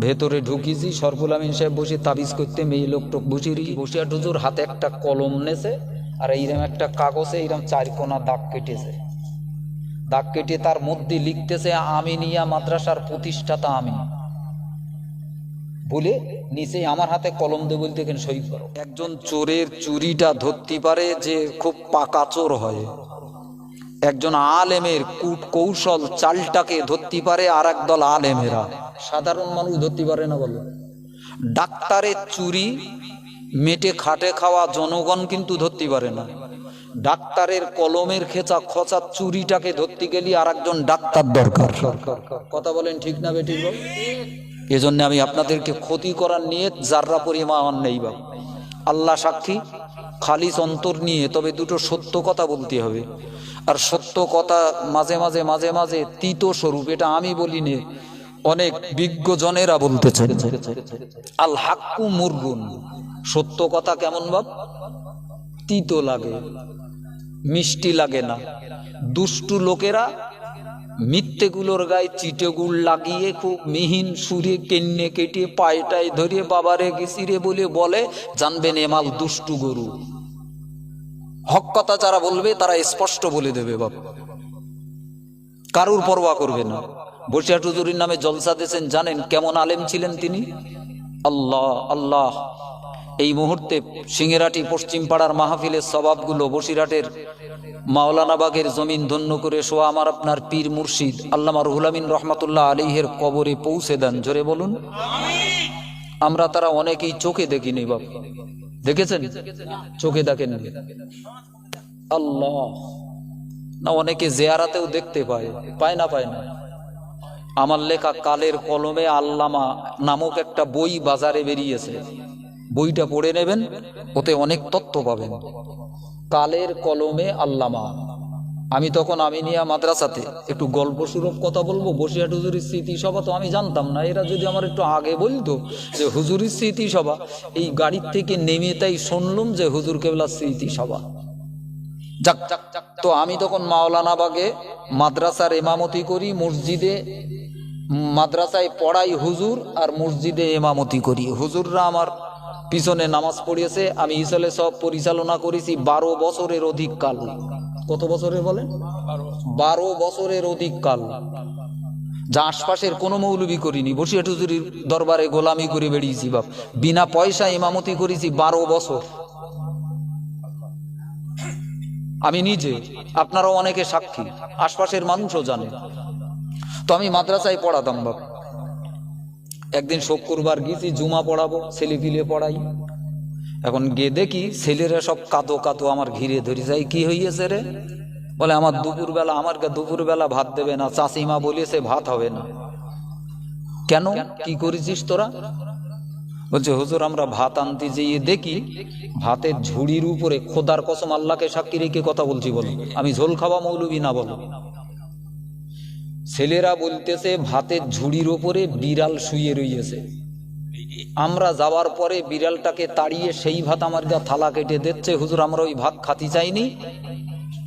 ভেতরে ঢুকিয়েছি, সরফুল আমিন সাহেব বসে তাবিজ করতে, মেয়ে লোক টোক বসিয়া হুজুর হাতে একটা কলম নেছে আর এইরকম একটা কাগজে এইরকম 4 কোনা দাগ কেটেছে। দাগ কেটে তার মধ্যে লিখতেছে আমিনিয়া মাদ্রাসার প্রতিষ্ঠাতা আমি বলে নিচে আমার হাতে কলম দিয়ে বলতে কেন সই করো। একজন চোরের চুরিটা ধরতে পারে যে খুব পাকা চোর হয়, একজন আলেমের কূট কৌশল চালটাকে ধরতে পারে আর একদল আলেমেরা, সাধারণ মানুষ ধরতে পারে না। বলো, ডাক্তারের চুরি মেটে খাটে খাওয়া জনগণ কিন্তু ধরতে পারে না। ডাক্তারের কলমের খেচা খচা চুরিটাকে ধরতে গেলে আর একজন ডাক্তার দরকার। কথা বলেন ঠিক না বেঠিক? এজন্য আমি আপনাদেরকে ক্ষতি করার নিয়ত যাররা পরিমাণ নেই বা আল্লাহ সাক্ষী, খালিস অন্তর নিয়ে তবে দুটো সত্য কথা বলতে হবে। আর সত্য কথা মাঝে মাঝে মাঝে মাঝে তিতো স্বরূপ, এটা আমি বলি নে, অনেক বিজ্ঞজনেরা বলতেছে। আল হাক্কু মুরগুন, সত্য কথা কেমন বাপ? তিতো লাগে, মিষ্টি লাগে না। দুষ্টু লোকেরা মিথ্যেগুলোর গায়ে চিটে গুড় লাগিয়ে খুব মিহিন সুরে কেন্নে কেটে পায়টায় ধরিয়ে বাবারে গেছিরে বলে বলে, জানবেন এমাল দুষ্টু গরু। হক কথা যারা বলবে তারা স্পষ্ট বলে দেবে বাপ, কারুর পরোয়া করবে না। বসিরহাট হুজুরের নামে জলসা দিয়েছেন, জানেন কেমন আলেম ছিলেন তিনি? আল্লাহ আল্লাহ। এই মুহূর্তে সিংহেরাটি পশ্চিম পাড়ার মাহফিলের সবাবগুলো বসিরহাটের মাওলানাবাগের জমিন ধন্য করে সোয়া আমার আপনার পীর মুর্শিদ আল্লামা রুহুল আমিন রহমাতুল্লাহ আলাইহির কবরে পৌঁছে দেন। জোরে বলুন। আমরা তারা অনেকেই চোখে দেখিনি বাপ, দেখেছেন? চোখে দেখেন আল্লাহ না, অনেকে জিয়ারাতেও দেখতে পায়, পায় না? পায় না। আমার লেখা কালের কলমে আল্লামা নামক একটা বই বাজারে বেরিয়েছে, বইটা পড়ে নেবেন, ওতে অনেক তথ্য পাবেন। কালের কলমে আল্লামা। আমি তখন আমিনিয়া মাদ্রাসাতে একটু গল্প সুরভ কথা বলবো, বসিরহাট হুজুরের স্মৃতিসভা তো আমি জানতাম না। এরা যদি আমার একটু আগে বলতো যে হুজুরের স্মৃতিসভা, এই গাড়ির থেকে নেমে তাই শুনলাম যে হুজুর কেবলার স্মৃতিসভা। যাক, তো আমি তখন মাওলানাবাগে মাদ্রাসার ইমামতি করি, মসজিদে মাদ্রাসায় পড়াই হুজুর আর মসজিদে ইমামতি করি। হুজুররা আমার পিছনে নামাজ পড়িয়েছে, আমি ইসলে সব পরিচালনা করেছি 12 বছরের অধিক কাল। কত বছরের বলেন? 12 বছরের অধিক কাল। যা আশপাশের কোনো মৌলবি করিনি, বসিরহাট হুজুরের দরবারে গোলামি করে বেরিয়েছি বাপ, বিনা পয়সা ইমামতি করেছি 12 বছর আমি নিজে, আপনারাও অনেকে সাক্ষী, আশপাশের মানুষও জানে। তো আমি মাদ্রাসায় পড়াতাম বাপ। একদিন শুক্রবার গেছি, জুমা পড়াবো, ছেলে পিলে পড়াই। এখন গিয়ে দেখি ছেলেরা সব কাঁদো কাঁদো আমার ঘিরে ধরে যায়। কি হইয়েছে রে? বলে আমার দুপুরবেলা ভাত দেবে না, চাষিমা বলেছে ভাত হবে না। কেন, কি করেছিস তোরা? বলছে হুজুর আমরা ভাত আনতে যেয়ে দেখি ভাতের ঝুড়ির উপরে, খোদার কসম আল্লাহকে সাক্ষী রেখে কথা বলছি, বলো আমি ঝোল খাওয়া মৌলবি না, বলো, ছেলেরা বলতেছে ভাতের ঝুড়ির উপরে বিড়াল শুয়ে রইয়েছে। আমরা যাওয়ার পরে বিড়ালটাকে তাড়িয়ে সেই ভাত আমার গা থালা কেটে দিচ্ছে। হুজুর আমরা ওই ভাত খাতি চাইনি,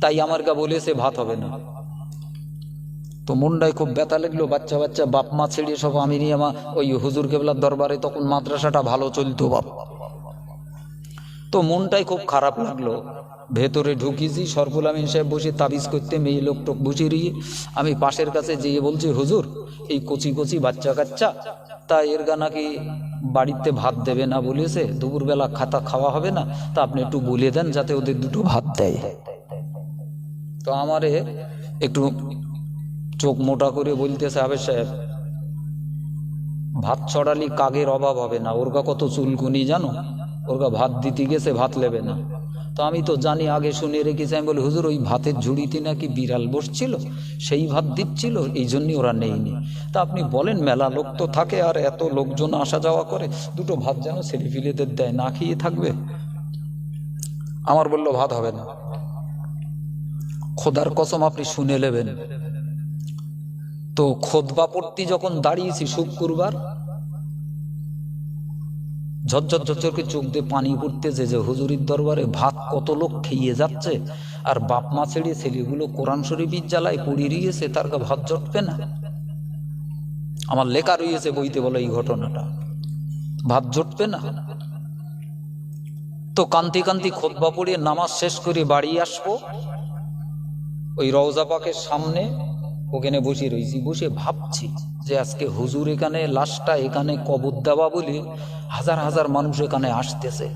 তাই আমার গা বলেছে ভাত হবে না। তো মনটায় খুব ব্যথা লাগলো। বাচ্চা বাচ্চা বাপ মা ছেড়ে সব আমি নিয়ে ওই হুজুর কেবলার দরবারে, তখন মাদ্রাসাটা ভালো চলতো বাপ। তো মনটাই খুব খারাপ লাগলো। ভেতরে ঢুকিয়েছি, সরফুল আমিন সাহেব বসে তাবিজ করতে, মেয়ে লোক টোক বসিয়ে আমি পাশের কাছে যেয়ে বলছি হুজুর এই কচি কচি বাচ্চা কাচ্চা, তা এর গা নাকি বাড়িতে ভাত দেবে না বলেছে, দুপুরবেলা খাতা খাওয়া হবে না, তা আপনি একটু বলে দেন যাতে ওদের দুটো ভাত দেয়। তো আমারে একটু চোখ মোটা করে বলতেছে, আবে সাহেব ভাত ছড়ালি কাগের অভাব হবে না, ওর গা কত চুলকুনি জানো, ওর গা ভাত দিতে গেছে ভাত লেবে না। তো আমি তো জানি, আগে শুনে রেখেছি। আমি বলি হুজুর ওই ভাতের ঝুড়িতে নাকি বিড়াল বসছিল, সেই ভাত দিচ্ছিল, এই জন্যই ওরা নেয়নি। তা আপনি বলেন মেলা লোক তো থাকে আর এত লোকজন আসা যাওয়া করে, দুটো ভাত যেন ছেলে ফিলেদের দেয়, না খেয়ে থাকবে। আমার বললো ভাত হবে না। খোদার কসম আপনি শুনে নেবেন। তো খোদবা পড়তে যখন দাঁড়িয়েছি শুক্রবার, ঝরঝর ঝরঝর করে চোখ দিয়ে পানি পড়তেছে যে হুজুরির দরবারে ভাত কত লোক খেয়ে যাচ্ছে, আর বাপ মা ছেড়ে ছেলেগুলো কোরআন শরীফের জ্বালায় পড়ে গিয়েছে, তার গা ভাত জটবে না। আমার লেখা রয়েছে বইতে বলে এই ঘটনাটা, ভাত জুটবে না। তো কান্তি কান্তি খুতবা পড়িয়ে নামাজ শেষ করে বাড়ি আসবো, ওই রওজা পাকের সামনে ওখানে বসে রয়েছি, বসে ভাবছি যে আজকে হুজুর এখানে লাশটা এখানে কবর দেওয়া বলে হাজার হাজার মানুষ এখানে আসতেছে,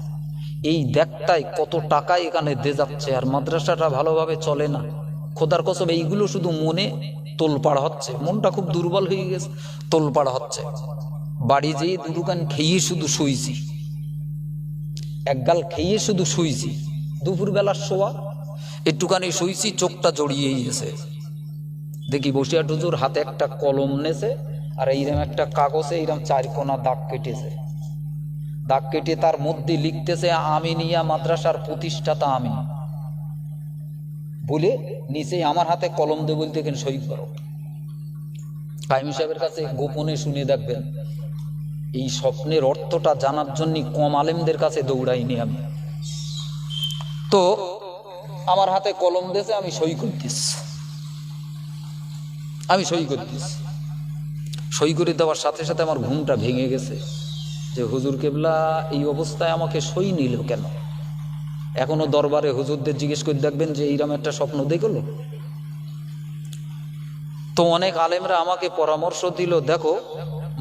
এই দেখটাই কত টাকা এখানে দে যাচ্ছে, আর মাদ্রাসাটা ভালোভাবে চলে না। খোদার কসম এইগুলো শুধু মনে তোলপাড় হচ্ছে, মনটা খুব দুর্বল হয়ে গেছে, তোলপাড় হচ্ছে। বাড়ি যেয়ে দুদুকান খেয়ে শুধু শুইছি, এক গাল খেয়ে শুধু শুইছি, দুপুরবেলার শোয়া, একটুখানি শুইছি, চোখটা জড়িয়েই গেছে। দেখি বসিয়া হুজুর হাতে একটা কলম নেছে, আর এইরকম একটা কাগজে এইরকম 4 কোনা দাগ কেটেছে, দাগ কেটে তার মধ্যে লিখতেছে আমিনিয়া মাদ্রাসার প্রতিষ্ঠাতা আমি বলে, নিচে আমার হাতে কলম দে বলতে এখানে সই করো। কাইম সাহেবের কাছে গোপনে শুনে দেখবেন, এই স্বপ্নের অর্থটা জানার জন্য কম আলেমদের কাছে দৌড়াইনি আমি। তো আমার হাতে কলম দিয়েছে, আমি সই করতেছি, আমি সই করতেছি। সই করে দেওয়ার সাথে সাথে আমার ঘুমটা ভেঙে গেছে, যে হুজুর কেবলা এই অবস্থায় আমাকে সই নিল কেন। এখনো দরবারে হুজুরদের জিজ্ঞেস করে দেখবেন যে এইরকম একটা স্বপ্ন দেখলো। তো অনেক আলেমরা আমাকে পরামর্শ দিল, দেখো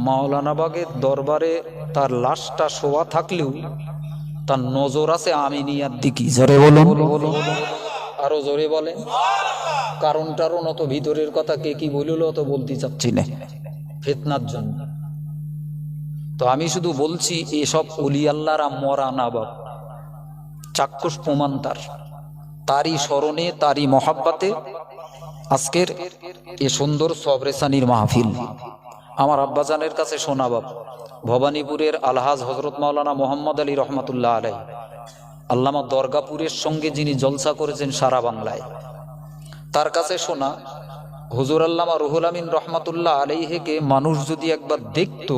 মাওলানা বাগের দরবারে তার লাশটা শোয়া থাকলেও তার নজর আছে আমিনিয়ার দিকে। জোরে বলুন, আরো জোরে বলেন। কারণ টারণ অত ভিতরের কথা কে কি বলিল অত বলতে চাচ্ছি না, ফিতনার জন্য। তো আমি শুধু বলছি এসব ওলি আল্লাহরা মরা না বাপ, চাক্ষুষ প্রমাণ তারই স্মরণে তারই মহাব্বাতে আজকের এ সুন্দর সবরেসানির মাহফিল। আমার আব্বাজানের কাছে শোনা বাপ, ভবানীপুরের আলহাজ হজরত মাওলানা মোহাম্মদ আলী রহমাতুল্লাহ আলাই, আল্লামা দরগাপুরের সঙ্গে যিনি জলসা করেছেন সারা বাংলায়, তার কাছে শোনা হুজুর আল্লামা রুহুল আমিন রহমাতুল্লাহ আলাইহিকে মানুষ যদি একবার দেখতো,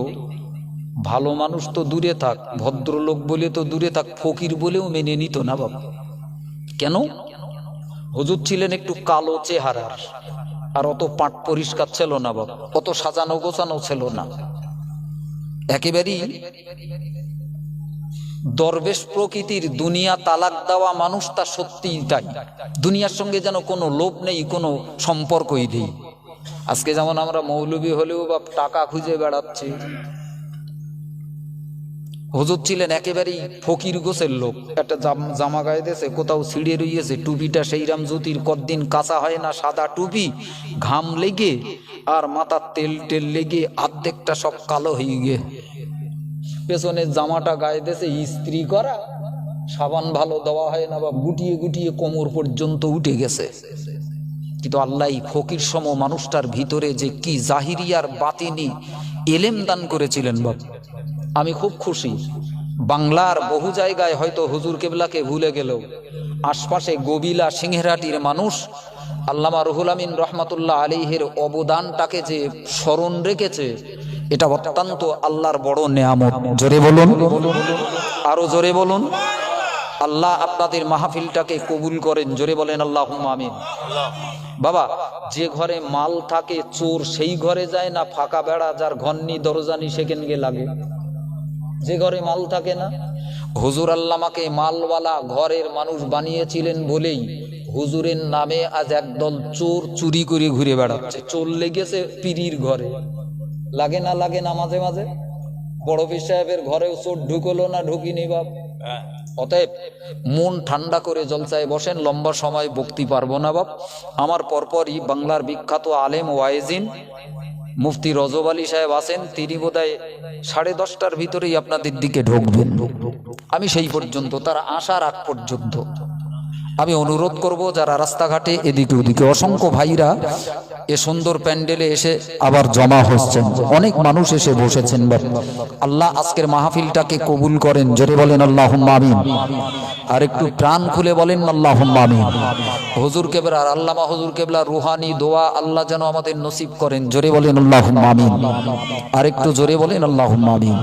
ভালো মানুষ তো দূরে থাক, ভদ্রলোক বলে তো দূরে থাক, ফকির বলেও মেনে নিত না বাবা। কেন? হুজুর ছিলেন একটু কালো চেহারার, আর অত পাট পরিষ্কার ছিল না বাবা, অত সাজানো গোছানো ছিল না, একেবারেই দরবেশ প্রকৃতির, দুনিয়া তালাক দেওয়া মানুষ। তা সত্যিই তাই, দুনিয়ার সঙ্গে যেন কোনো লোভ নেই, কোনো সম্পর্কই নেই। আজকে যেমন আমরা মৌলবী হলেও বা টাকা খুঁজে বেড়াচ্ছি, হুজুর ছিলেন একেবারেই ফকির গোছের লোক। একটা জামা গায়ে দিয়েছে, কোথাও ছিঁড়ে রইয়েছে, টুপিটা সেইরাম জ্যোতির, কতদিন কাঁচা হয় না, সাদা টুপি, ঘাম লেগে আর মাথার তেল টেল লেগে অর্ধেকটা সব কালো হয়ে গে। পেছনের জামাটা গায়ে দিয়েছে ইস্ত্রি করা, সাবান ভালো দেওয়া হয় না, বা গুটিয়ে গুটিয়ে কোমর পর্যন্ত উঠে গেছে। কিন্তু আল্লাহ ফকির সম মানুষটার ভিতরে যে কি জাহিরি আর বাতিনি এলেম দান করেছিলেন বাবা। আমি খুব খুশি, বাংলার বহু জায়গায় হয়তো হুজুর কেবলাকে ভুলে গেল, আশপাশে গবিলা সিংহেরাটির মানুষ আল্লামা রুহুল আমিন রহমাতুল্লাহ আলাইহির অবদানটাকে যে স্মরণ রেখেছে, এটা অত্যন্ত আল্লাহর বড় নেয়ামত। জোরে বলুন, আরো জোরে বলুন। আল্লাহ আপনাদের মাহফিলটাকে কবুল করেন, জোরে বলেন আল্লাহুম্মা আমিন। বাবা, যে ঘরে মাল থাকে চোর সেই ঘরে যায় না, ফাঁকা বেড়া যার ঘন্নি দরজানি সেখানে লাগে। যে ঘরে মাল থাকে না, হুজুর আল্লামাকে মালওয়ালা ঘরের মানুষ বানিয়েছিলেন বলেই হুজুরের নামে আজ একদল চোর চুরি করে ঘুরে বেড়াচ্ছে। চোর লেগেছে পীরির ঘরে, লাগে না লাগে না মাঝে মাঝে। বড় পীর সাহেবের ঘরেও চোর ঢুকলো না ঢুকিনি বাপ। অতএব মন ঠান্ডা করে জলসায় বসেন, লম্বা সময় বক্তি পারবো না বাপ। আমার পরপরই বাংলার বিখ্যাত আলেম ওয়াইজিন মুফতি রজব আলী সাহেব আছেন, তিনি বোধহয় 10:30টার ভিতরেই আপনাদের দিকে ঢুকবেন। আমি সেই পর্যন্ত, তারা আসার আগ পর্যন্ত আমি অনুরোধ করব, যারা রাস্তাঘাটে এদিকে ওদিকে, অসংখ্য ভাইরা এ সুন্দর প্যান্ডেলে এসে আবার জমা হচ্ছেন, অনেক মানুষ এসে বসেছেন। আল্লাহ আজকের মাহফিলটাকে কবুল করেন, জোরে বলেন আল্লাহুম্মা আমিন। আর একটু প্রাণ খুলে বলেন আল্লাহুম্মা আমিন। হুজুর কেবলা আর আল্লামা হুজুর কেবলা রুহানি দোয়া আল্লাহ যেন আমাদের নসিব করেন, জোরে বলেন আল্লাহুম্মা আমিন। আর একটু জোরে বলেন আল্লাহুম্মা আমিন।